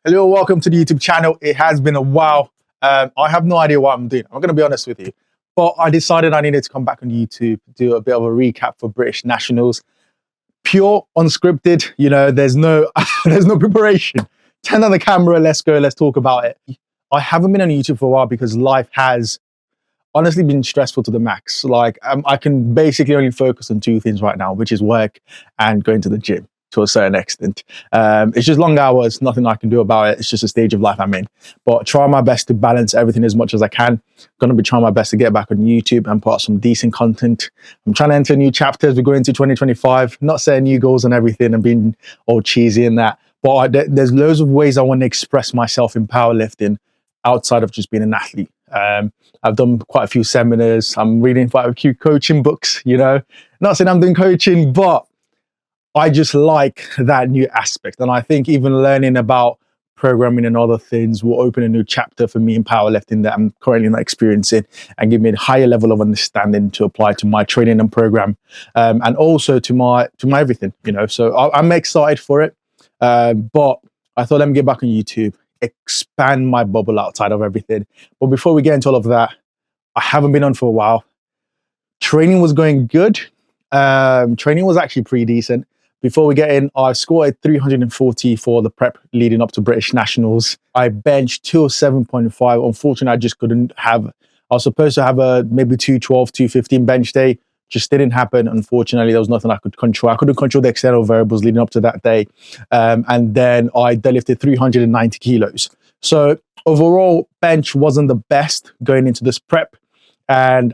Hello, welcome to the YouTube channel. It has been a while. I have no idea what I'm doing. I'm going to be honest with you. But I decided I needed to come back on YouTube, do a bit of a recap for British nationals. Pure, unscripted, there's no there's no preparation. Turn on the camera, let's go, let's talk about it. I haven't been on YouTube for a while because life has honestly been stressful to the max. I can basically only focus on two things right now, which is work and going to the gym to a certain extent. It's just long hours, nothing I can do about it. It's just a stage of life I'm in. But try my best to balance everything as much as I can. Going to be trying my best to get back on YouTube and put out some decent content. I'm trying to enter new chapters. We're going into 2025, not setting new goals and everything and being all cheesy and that. But there's loads of ways I want to express myself in powerlifting outside of just being an athlete. I've done quite a few seminars. I'm reading quite a few coaching books, Not saying I'm doing coaching, but I just like that new aspect. And I think even learning about programming and other things will open a new chapter for me in powerlifting that I'm currently not experiencing and give me a higher level of understanding to apply to my training and program, and also to my everything, So I'm excited for it. But I thought, let me get back on YouTube, expand my bubble outside of everything. But before we get into all of that, I haven't been on for a while. Training was going good. Training was actually pretty decent. Before we get in, I scored 340 for the prep leading up to British Nationals. I benched 207.5. Unfortunately, I just couldn't have, I was supposed to have a maybe 212, 215 bench day. Just didn't happen. Unfortunately, there was nothing I could control. I couldn't control the external variables leading up to that day. And then I deadlifted 390 kilos. So overall, bench wasn't the best going into this prep. And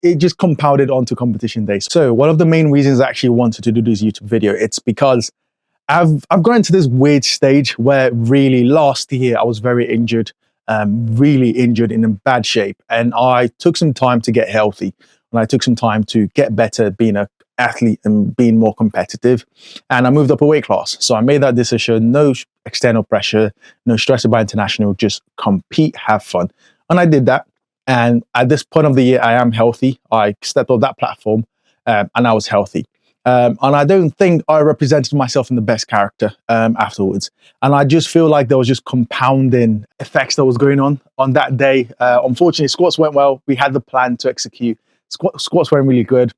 it just compounded onto competition days. So one of the main reasons I actually wanted to do this YouTube video, it's because I've gone into this weird stage where really last year I was very injured, really injured in bad shape. And I took some time to get healthy. And I took some time to get better being an athlete and being more competitive. And I moved up a weight class. So I made that decision, no external pressure, no stress about international, just compete, have fun. And I did that. And at this point of the year, I am healthy. I stepped on that platform and I was healthy. And I don't think I represented myself in the best character afterwards. And I just feel like there was just compounding effects that was going on that day. Unfortunately, squats went well. We had the plan to execute. Squats went really good.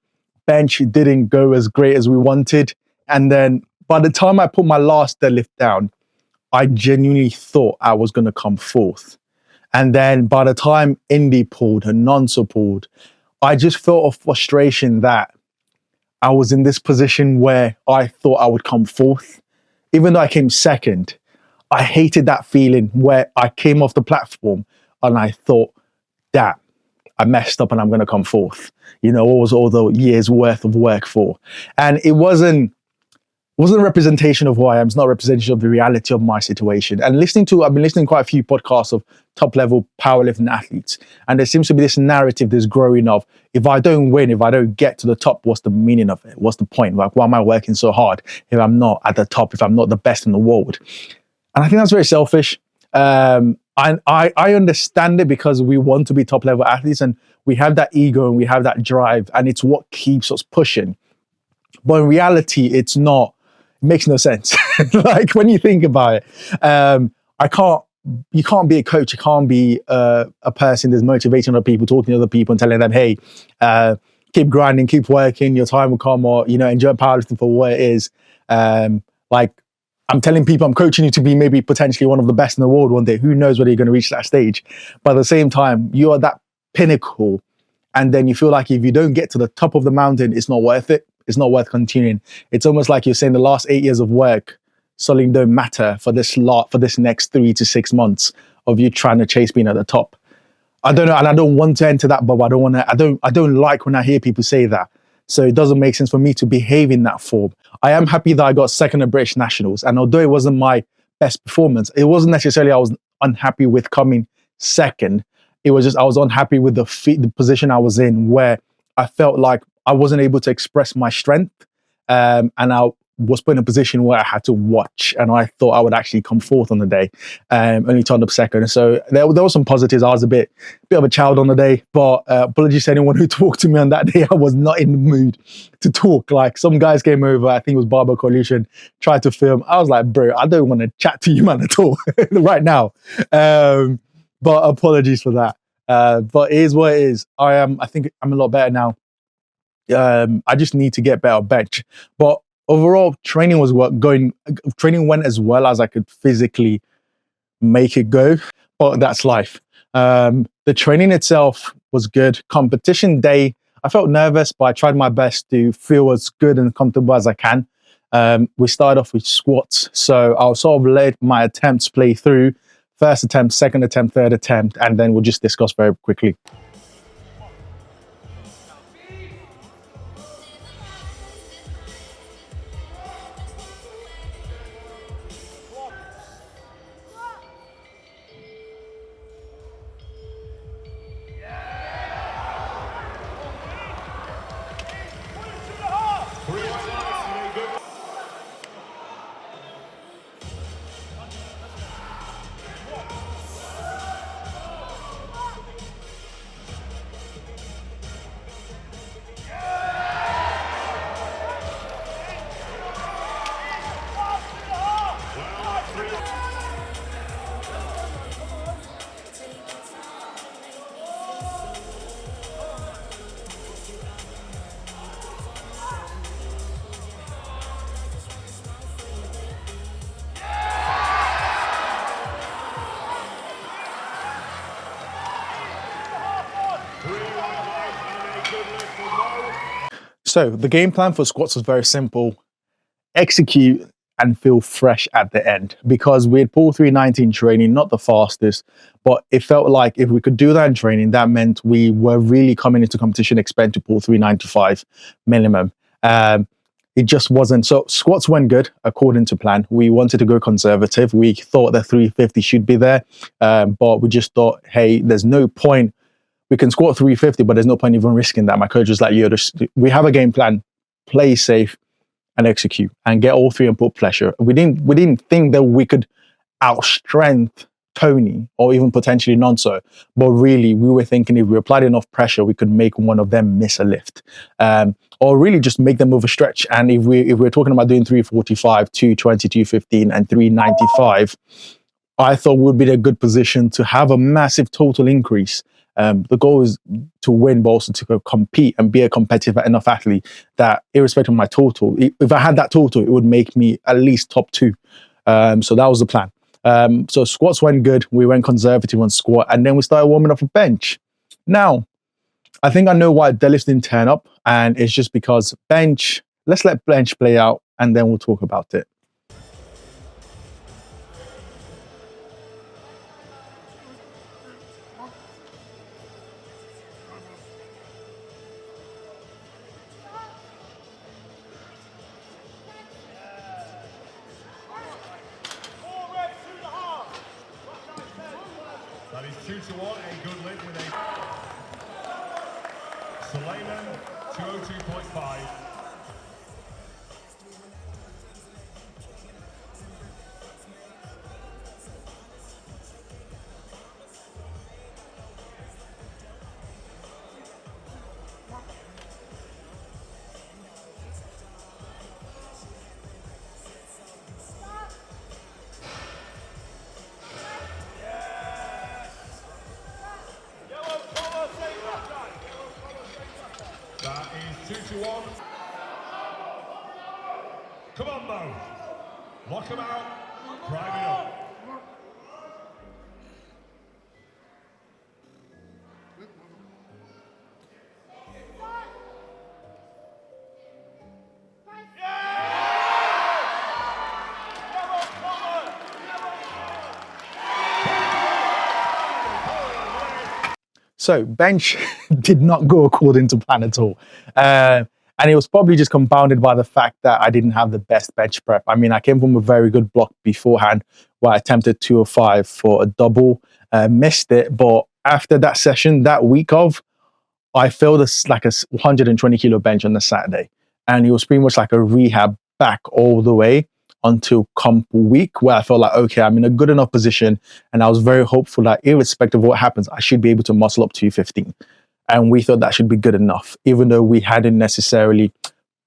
Bench didn't go as great as we wanted. And then by the time I put my last deadlift down, I genuinely thought I was going to come fourth. And then by the time Indy pulled and Nonso pulled, I just felt a frustration that I was in this position where I thought I would come fourth. Even though I came second, I hated that feeling where I came off the platform and I thought, damn, I messed up and I'm going to come fourth. What was all the years worth of work for? And it wasn't a representation of who I am. It's not a representation of the reality of my situation. And I've been listening to quite a few podcasts of top level powerlifting athletes. And there seems to be this narrative that's growing of, if I don't win, if I don't get to the top, what's the meaning of it? What's the point? Like, why am I working so hard if I'm not at the top, if I'm not the best in the world? And I think that's very selfish. And I understand it because we want to be top level athletes and we have that ego and we have that drive and it's what keeps us pushing. But in reality, it's not. It makes no sense. Like when you think about it, you can't be a coach. You can't be a person that's motivating other people, talking to other people and telling them, hey, keep grinding, keep working, your time will come, or, enjoy powerlifting for what it is. Like I'm telling people I'm coaching you to be maybe potentially one of the best in the world one day. Who knows whether you're going to reach that stage. But at the same time, you are that pinnacle. And then you feel like if you don't get to the top of the mountain, it's not worth it. It's not worth continuing. It's almost like you're saying the last 8 years of work suddenly don't matter for this next 3 to 6 months of you trying to chase being at the top. I don't know, and I don't want to enter that bubble. I don't like when I hear people say that. So it doesn't make sense for me to behave in that form. I am happy that I got second at British Nationals, and although it wasn't my best performance, it wasn't necessarily I was unhappy with coming second. It was just I was unhappy with the position I was in, where I felt like I wasn't able to express my strength, and was put in a position where I had to watch, and I thought I would actually come fourth on the day, only turned up second. So there were some positives. I was a bit of a child on the day, but apologies to anyone who talked to me on that day. I was not in the mood to talk. Like, some guys came over, I think it was Barber Coalition, tried to film. I was like, bro, I don't want to chat to you, man, at all right now. But apologies for that. But it is what it is. I think I'm a lot better now. I just need to get better bench. But overall, training went as well as I could physically make it go. But that's life. The training itself was good. Competition day, I felt nervous, but I tried my best to feel as good and comfortable as I can. We started off with squats, so I'll sort of let my attempts play through. First attempt, second attempt, third attempt, and then we'll just discuss very quickly. So the game plan for squats was very simple: execute and feel fresh at the end, because we had pull 319 training, not the fastest, but it felt like if we could do that in training, that meant we were really coming into competition expect to pull 395 minimum. It just wasn't. So squats went good according to plan. We wanted to go conservative. We thought that 350 should be there, but we just thought, hey, there's no point. We can squat 350, but there's no point even risking that. My coach was like, we have a game plan, play safe and execute and get all three and put pressure. We didn't think that we could outstrength Tony or even potentially Nonso, but really we were thinking if we applied enough pressure, we could make one of them miss a lift, or really just make them overstretch. And if we're talking about doing 345, 220, 215 and 395, I thought we'd be in a good position to have a massive total increase. The goal is to win, but also to compete and be a competitive enough athlete that, irrespective of my total, if I had that total, it would make me at least top 2. So that was the plan. So squats went good. We went conservative on squat, and then we started warming up a bench. Now, I think I know why deadlifts didn't turn up, and it's just because bench. Let's let bench play out, and then we'll talk about it. That is 2-1, a good lift with a Sulayman, 202.5. That is 2-1. Come on, Mo. Lock him out. Drive it up. So bench did not go according to plan at all. And it was probably just compounded by the fact that I didn't have the best bench prep. I mean, I came from a very good block beforehand where I attempted 205 for a double, missed it. But after that session, that week of, I filled like a 120 kilo bench on the Saturday. And it was pretty much like a rehab back all the way until comp week, where I felt like, okay, I'm in a good enough position. And I was very hopeful that irrespective of what happens, I should be able to muscle up 215. And we thought that should be good enough, even though we hadn't necessarily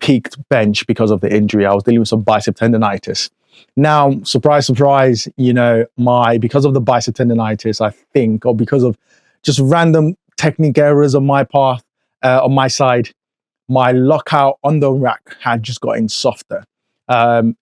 peaked bench because of the injury. I was dealing with some bicep tendonitis. Now, surprise, surprise, because of the bicep tendonitis, I think, or because of just random technique errors on my part, on my side, my lockout on the rack had just gotten softer.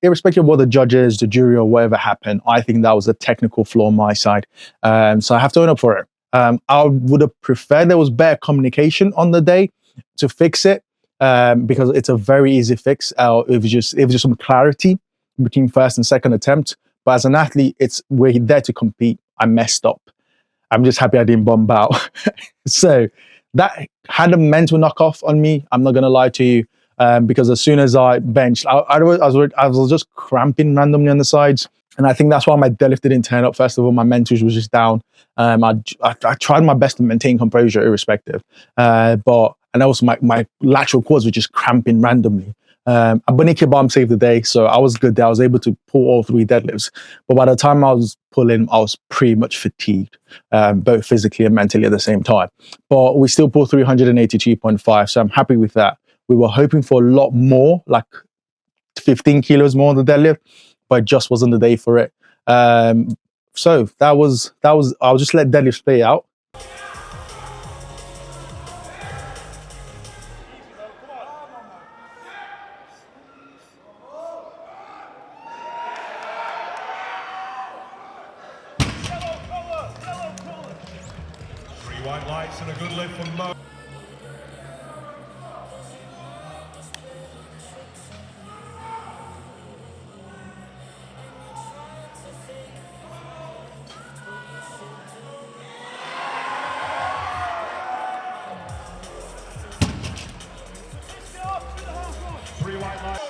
Irrespective of what the judges, the jury, or whatever happened, I think that was a technical flaw on my side. So I have to own up for it. I would have preferred there was better communication on the day to fix it, because it's a very easy fix. It was just some clarity between first and second attempt. But as an athlete, we're there to compete. I messed up. I'm just happy I didn't bomb out. So that had a mental knockoff on me. I'm not gonna lie to you, because as soon as I benched, I was just cramping randomly on the sides, and I think that's why my deadlift didn't turn up. First of all, my mentals was just down. I tried my best to maintain composure, irrespective, and also my lateral quads were just cramping randomly. A Bonike bomb saved the day, so I was good there. I was able to pull all 3 deadlifts. But by the time I was pulling, I was pretty much fatigued, both physically and mentally at the same time. But we still pulled 382.5, so I'm happy with that. We were hoping for a lot more, like 15 kilos more on the deadlift, but it just wasn't the day for it. So that was. I'll just let deadlifts play out. White lights and a good lift from Mo. Three white lights.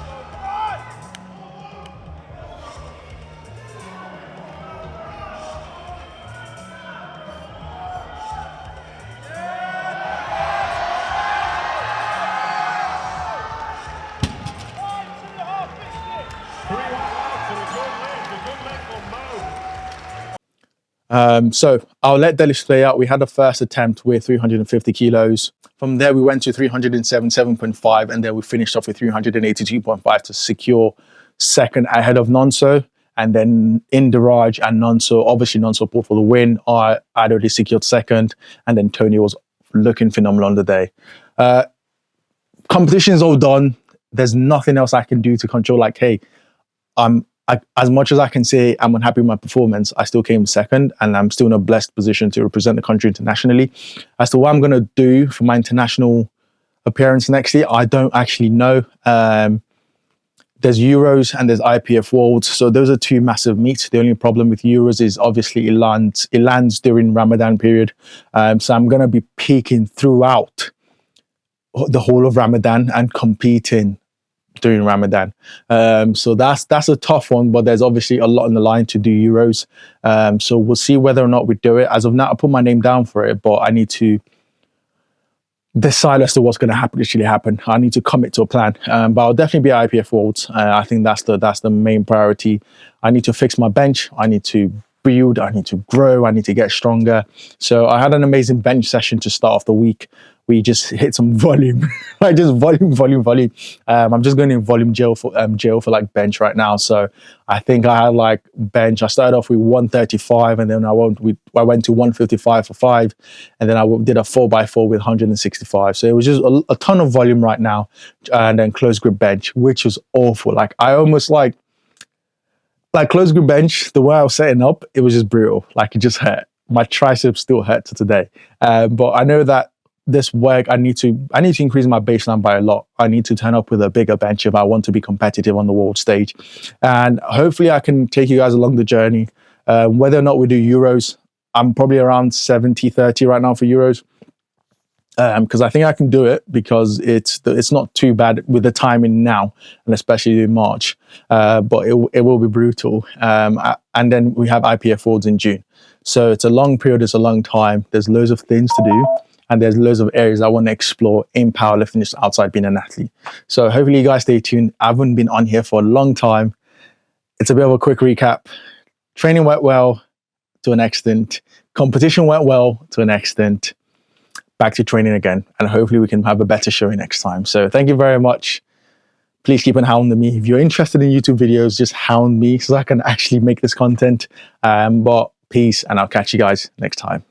So I'll let deadlifts play out. We had the first attempt with 350 kilos. From there, we went to 377.5, and then we finished off with 382.5 to secure second ahead of Nonso. And then in Diraj and Nonso, obviously Nonso pulled for the win. I'd already secured second, and then Tony was looking phenomenal on the day. Competition is all done. There's nothing else I can do to control. Like, hey, as much as I can say I'm unhappy with my performance, I still came second, and I'm still in a blessed position to represent the country internationally. As to what I'm going to do for my international appearance next year, I don't actually know. There's Euros and there's IPF Worlds, so those are 2 massive meets. The only problem with Euros is obviously it lands during Ramadan period, so I'm going to be peaking throughout the whole of Ramadan and competing during Ramadan. So that's a tough one, but there's obviously a lot on the line to do Euros. So we'll see whether or not we do it. As of now, I put my name down for it, but I need to decide as to what's going to actually happen. I need to commit to a plan. But I'll definitely be at IPF Worlds. I think that's the main priority. I need to fix my bench. I need to build. I need to grow. I need to get stronger. So I had an amazing bench session to start off the week. We just hit some volume, like just volume. I'm just going in volume jail for like bench right now. So I think I had like bench. I started off with 135, and then I went to 155 for 5, and then I did a 4x4 with 165. So it was just a ton of volume right now, and then close grip bench, which was awful. Like I almost like close grip bench. The way I was setting up, it was just brutal. Like it just hurt. My triceps still hurt to today. But I know that this work, I need to increase my baseline by a lot. I need to turn up with a bigger bench if I want to be competitive on the world stage. And hopefully I can take you guys along the journey. Whether or not we do Euros, I'm probably around 70-30 right now for Euros. Because I think I can do it, because it's not too bad with the timing now, and especially in March. But it will be brutal. And then we have IPF Worlds in June. So it's a long period, it's a long time. There's loads of things to do. And there's loads of areas I want to explore in powerlifting just outside being an athlete. So hopefully you guys stay tuned. I haven't been on here for a long time. It's a bit of a quick recap. Training went well to an extent. Competition went well to an extent. Back to training again. And hopefully we can have a better showing next time. So thank you very much. Please keep on hounding me. If you're interested in YouTube videos, just hound me so I can actually make this content. But peace, and I'll catch you guys next time.